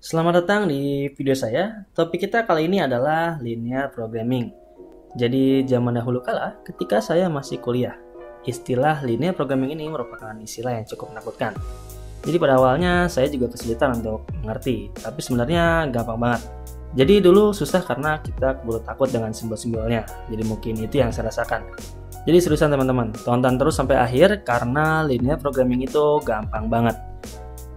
Selamat datang di video saya. Topik kita kali ini adalah linear programming. Jadi zaman dahulu kala ketika saya masih kuliah, istilah linear programming ini merupakan istilah yang cukup menakutkan. Jadi pada awalnya saya juga kesulitan untuk mengerti, tapi sebenarnya gampang banget. Jadi dulu susah karena kita keburu takut dengan simbol-simbolnya. Jadi mungkin itu yang saya rasakan. Jadi seriusan teman-teman, tonton terus sampai akhir karena linear programming itu gampang banget.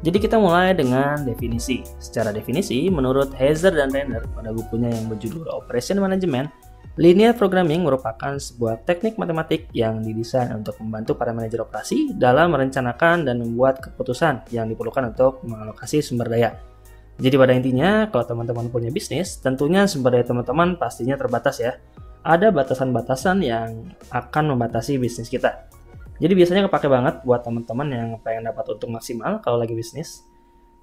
Jadi kita mulai dengan definisi. Secara definisi, menurut Hazer dan Renner pada bukunya yang berjudul Operation Management, linear programming merupakan sebuah teknik matematik yang didesain untuk membantu para manajer operasi dalam merencanakan dan membuat keputusan yang diperlukan untuk mengalokasi sumber daya. Jadi pada intinya, kalau teman-teman punya bisnis, tentunya sumber daya teman-teman pastinya terbatas ya. Ada batasan-batasan yang akan membatasi bisnis kita. Jadi biasanya kepake banget buat teman-teman yang pengen dapat untung maksimal kalau lagi bisnis.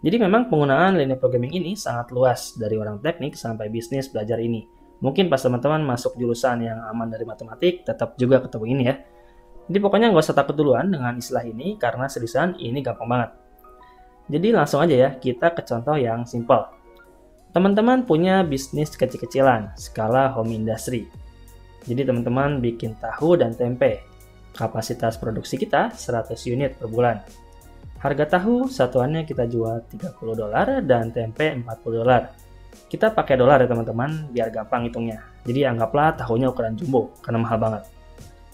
Jadi memang penggunaan linear programming ini sangat luas dari orang teknik sampai bisnis belajar ini. Mungkin pas teman-teman masuk jurusan yang aman dari matematik, tetap juga ketemu ini ya. Jadi pokoknya nggak usah takut duluan dengan istilah ini karena seriusan ini gampang banget. Jadi langsung aja ya, kita ke contoh yang simple. Teman-teman punya bisnis kecil-kecilan, skala home industry. Jadi teman-teman bikin tahu dan tempe. Kapasitas produksi kita 100 unit per bulan. Harga tahu satuannya kita jual $30 dan tempe $40. Kita pakai dolar ya teman-teman biar gampang hitungnya. Jadi anggaplah tahunya ukuran jumbo karena mahal banget.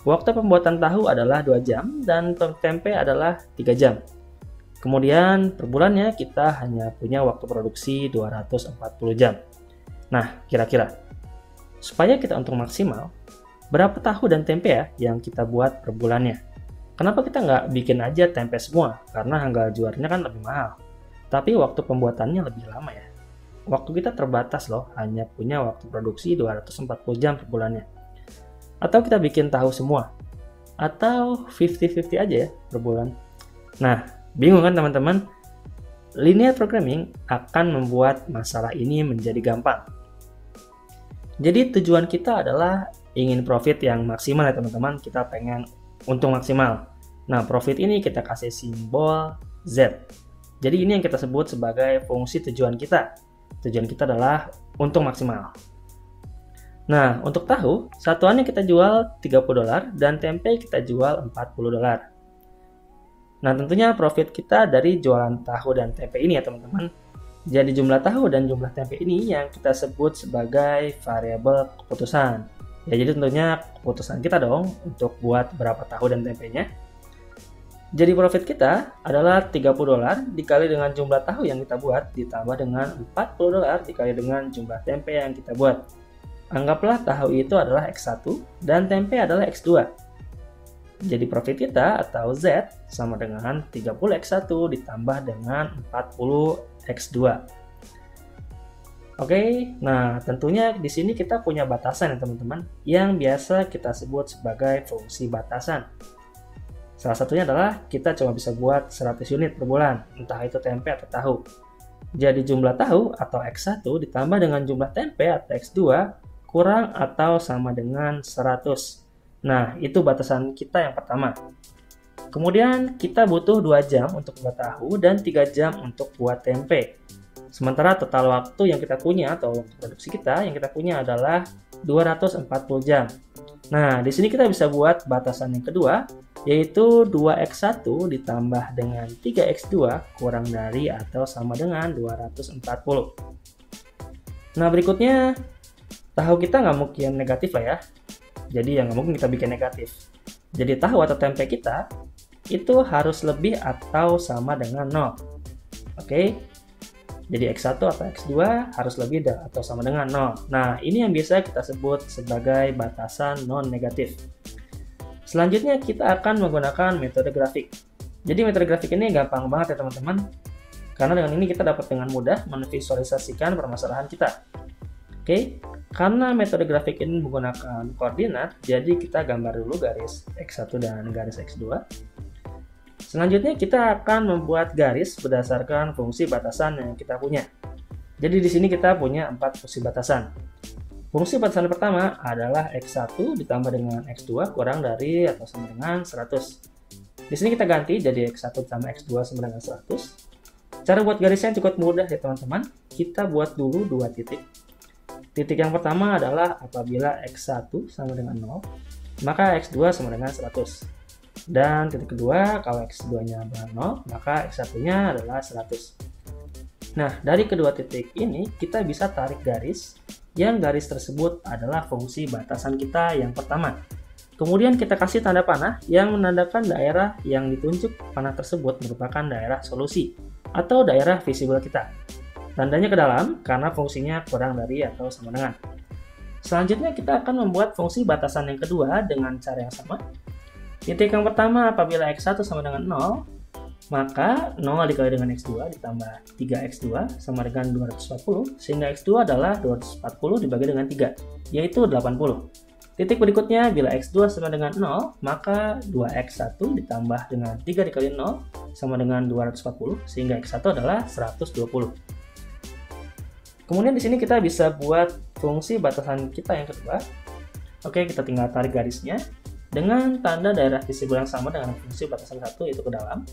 Waktu pembuatan tahu adalah 2 jam dan tempe adalah 3 jam. Kemudian per bulannya kita hanya punya waktu produksi 240 jam. Nah, kira-kira supaya kita untung maksimal, berapa tahu dan tempe ya yang kita buat per bulannya? Kenapa kita nggak bikin aja tempe semua? Karena harga jualnya kan lebih mahal. Tapi waktu pembuatannya lebih lama ya. Waktu kita terbatas loh, hanya punya waktu produksi 240 jam per bulannya. Atau kita bikin tahu semua. Atau 50-50 aja ya per bulan. Nah, bingung kan teman-teman? Linear programming akan membuat masalah ini menjadi gampang. Jadi tujuan kita adalah ingin profit yang maksimal ya teman-teman, kita pengen untung maksimal. Nah, profit ini kita kasih simbol Z. Jadi ini yang kita sebut sebagai fungsi tujuan kita. Tujuan kita adalah untung maksimal. Nah, untuk tahu, satuannya kita jual $30 dan tempe kita jual $40. Nah, tentunya profit kita dari jualan tahu dan tempe ini ya teman-teman. Jadi jumlah tahu dan jumlah tempe ini yang kita sebut sebagai variabel keputusan. Ya, jadi tentunya keputusan kita dong untuk buat berapa tahu dan tempenya. Jadi profit kita adalah $30 dikali dengan jumlah tahu yang kita buat ditambah dengan $40 dikali dengan jumlah tempe yang kita buat. Anggaplah tahu itu adalah X1 dan tempe adalah X2. Jadi profit kita atau Z sama dengan 30X1 ditambah dengan 40X2. Oke, nah tentunya di sini kita punya batasan ya teman-teman, yang biasa kita sebut sebagai fungsi batasan. Salah satunya adalah kita cuma bisa buat 100 unit per bulan, entah itu tempe atau tahu. Jadi jumlah tahu atau X1 ditambah dengan jumlah tempe atau X2 kurang atau sama dengan 100. Nah, itu batasan kita yang pertama. Kemudian kita butuh 2 jam untuk buat tahu dan 3 jam untuk buat tempe. Sementara total waktu yang kita punya atau waktu produksi kita yang kita punya adalah 240 jam. Nah, di sini kita bisa buat batasan yang kedua, yaitu 2x1 ditambah dengan 3x2 kurang dari atau sama dengan 240. Nah, berikutnya tahu kita nggak mungkin negatif lah ya. Jadi yang nggak mungkin kita bikin negatif. Jadi tahu atau tempe kita itu harus lebih atau sama dengan 0. Oke? Jadi X1 atau X2 harus lebih atau sama dengan 0. Nah, ini yang biasa kita sebut sebagai batasan non-negatif. Selanjutnya kita akan menggunakan metode grafik. Jadi metode grafik ini gampang banget ya teman-teman. Karena dengan ini kita dapat dengan mudah menvisualisasikan permasalahan kita. Oke, karena metode grafik ini menggunakan koordinat, jadi kita gambar dulu garis X1 dan garis X2. Selanjutnya kita akan membuat garis berdasarkan fungsi batasan yang kita punya. Jadi di sini kita punya 4 fungsi batasan. Fungsi batasan pertama adalah X1 ditambah dengan X2 kurang dari atau sama dengan 100. Di sini kita ganti jadi X1 ditambah X2 sama dengan 100. Cara buat garisnya cukup mudah ya teman-teman. Kita buat dulu dua titik. Titik yang pertama adalah apabila X1 sama dengan 0, maka X2 sama dengan 100. Dan titik kedua, kalau X2-nya 0, maka X1-nya adalah 100. Nah, dari kedua titik ini, kita bisa tarik garis, yang garis tersebut adalah fungsi batasan kita yang pertama. Kemudian kita kasih tanda panah yang menandakan daerah yang ditunjuk panah tersebut merupakan daerah solusi, atau daerah visible kita. Tandanya ke dalam, karena fungsinya kurang dari atau sama dengan. Selanjutnya kita akan membuat fungsi batasan yang kedua dengan cara yang sama. Titik yang pertama apabila X1 sama dengan 0, maka 0 dikali dengan X2 ditambah 3X2 sama dengan 240, sehingga X2 adalah 240 dibagi dengan 3, yaitu 80. Titik berikutnya, bila X2 sama dengan 0, maka 2X1 ditambah dengan 3 dikali 0 sama dengan 240, sehingga X1 adalah 120. Kemudian di sini kita bisa buat fungsi batasan kita yang kedua. Oke, kita tinggal tarik garisnya dengan tanda daerah visible yang sama dengan fungsi batasan satu, yaitu ke dalam.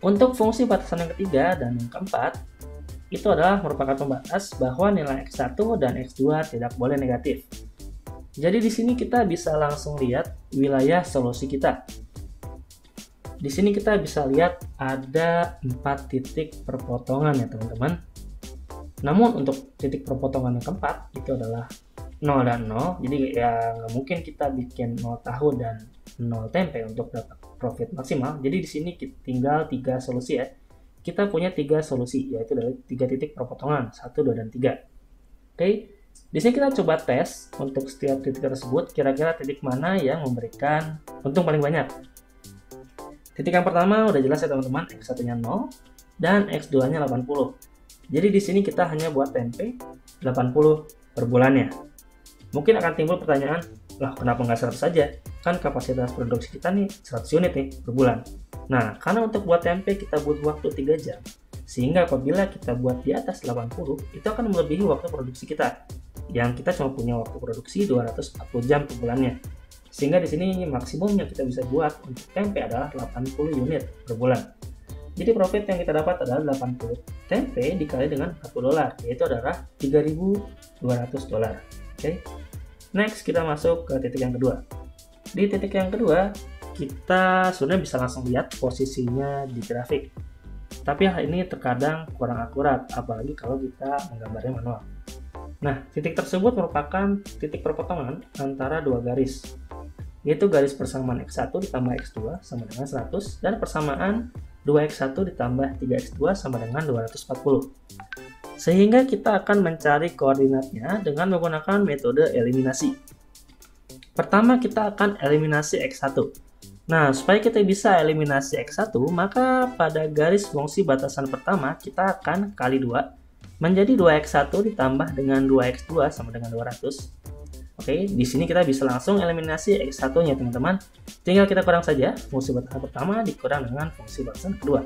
Untuk fungsi batasan yang ketiga dan yang keempat, itu adalah merupakan pembatas bahwa nilai X1 dan X2 tidak boleh negatif. Jadi di sini kita bisa langsung lihat wilayah solusi kita. Di sini kita bisa lihat ada 4 titik perpotongan ya teman-teman. Namun untuk titik perpotongan yang keempat itu adalah 0 dan 0, jadi ya nggak mungkin kita bikin 0 tahu dan 0 tempe untuk dapat profit maksimal. Jadi di sini tinggal 3 solusi ya. Kita punya 3 solusi, yaitu dari 3 titik perpotongan, 1, 2, dan 3. Oke, di sini kita coba tes untuk setiap titik tersebut, kira-kira titik mana yang memberikan untung paling banyak. Titik yang pertama udah jelas ya teman-teman, X1-nya 0 dan X2-nya 80. Jadi di sini kita hanya buat tempe 80 per bulannya. Mungkin akan timbul pertanyaan, lah kenapa nggak 100 saja? Kan kapasitas produksi kita nih 100 unit nih per bulan. Nah, karena untuk buat tempe kita butuh waktu 3 jam. Sehingga apabila kita buat di atas 80, itu akan melebihi waktu produksi kita. Yang kita cuma punya waktu produksi 240 jam per bulannya. Sehingga di sini maksimum yang kita bisa buat untuk tempe adalah 80 unit per bulan. Jadi profit yang kita dapat adalah 80 tempe dikali dengan $40, yaitu adalah $3.200. Oke. Next kita masuk ke titik yang kedua. Di titik yang kedua kita sudah bisa langsung lihat posisinya di grafik. Tapi hal ini terkadang kurang akurat, apalagi kalau kita menggambarnya manual. Nah, titik tersebut merupakan titik perpotongan antara dua garis, yaitu garis persamaan X1 ditambah X2 sama dengan 100 dan persamaan 2X1 ditambah 3X2 sama dengan 240. Sehingga kita akan mencari koordinatnya dengan menggunakan metode eliminasi. Pertama kita akan eliminasi X1. Nah, supaya kita bisa eliminasi X1, maka pada garis fungsi batasan pertama kita akan kali 2 menjadi 2X1 ditambah dengan 2X2 sama dengan 200. Oke, di sini kita bisa langsung eliminasi X1-nya teman-teman. Tinggal kita kurang saja fungsi batasan pertama dikurang dengan fungsi batasan kedua.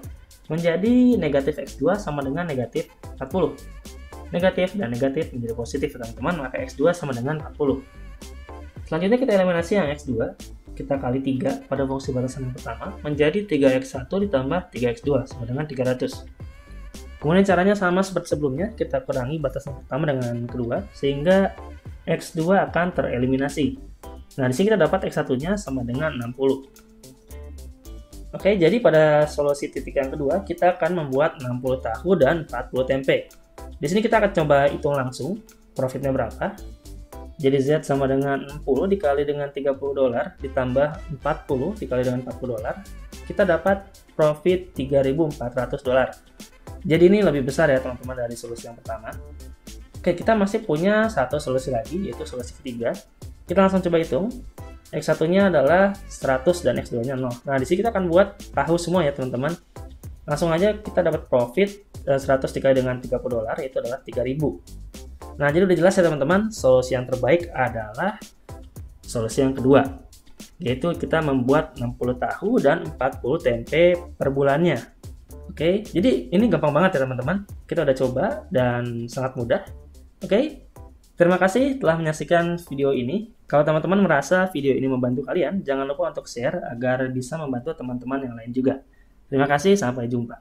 Menjadi negatif X2 sama dengan negatif 40. Negatif dan negatif menjadi positif teman-teman, maka X2 sama dengan 40. Selanjutnya kita eliminasi yang X2. Kita kali 3 pada fungsi batasan yang pertama menjadi 3X1 ditambah 3X2 sama dengan 300. Kemudian caranya sama seperti sebelumnya, kita kurangi batasan pertama dengan kedua sehingga X2 akan tereliminasi. Nah, di sini kita dapat X1-nya sama dengan 60. Oke, jadi pada solusi titik yang kedua kita akan membuat 60 tahu dan 40 tempe. Di sini kita akan coba hitung langsung profitnya berapa. Jadi Z sama dengan 60 dikali dengan $30 ditambah 40 dikali dengan $40. Kita dapat profit $3.400. Jadi ini lebih besar ya teman-teman dari solusi yang pertama. Oke, kita masih punya satu solusi lagi, yaitu solusi ketiga. Kita langsung coba hitung. X1-nya adalah 100 dan X2-nya 0. Nah, di sini kita akan buat tahu semua ya teman-teman. Langsung aja kita dapat profit 100 dikali dengan $30, yaitu adalah 3.000. Nah, jadi udah jelas ya teman-teman, solusi yang terbaik adalah solusi yang kedua, yaitu kita membuat 60 tahu dan 40 tempe per bulannya. Oke, jadi ini gampang banget ya teman-teman. Kita udah coba dan sangat mudah. Oke, terima kasih telah menyaksikan video ini. Kalau teman-teman merasa video ini membantu kalian, jangan lupa untuk share agar bisa membantu teman-teman yang lain juga. Terima kasih, sampai jumpa.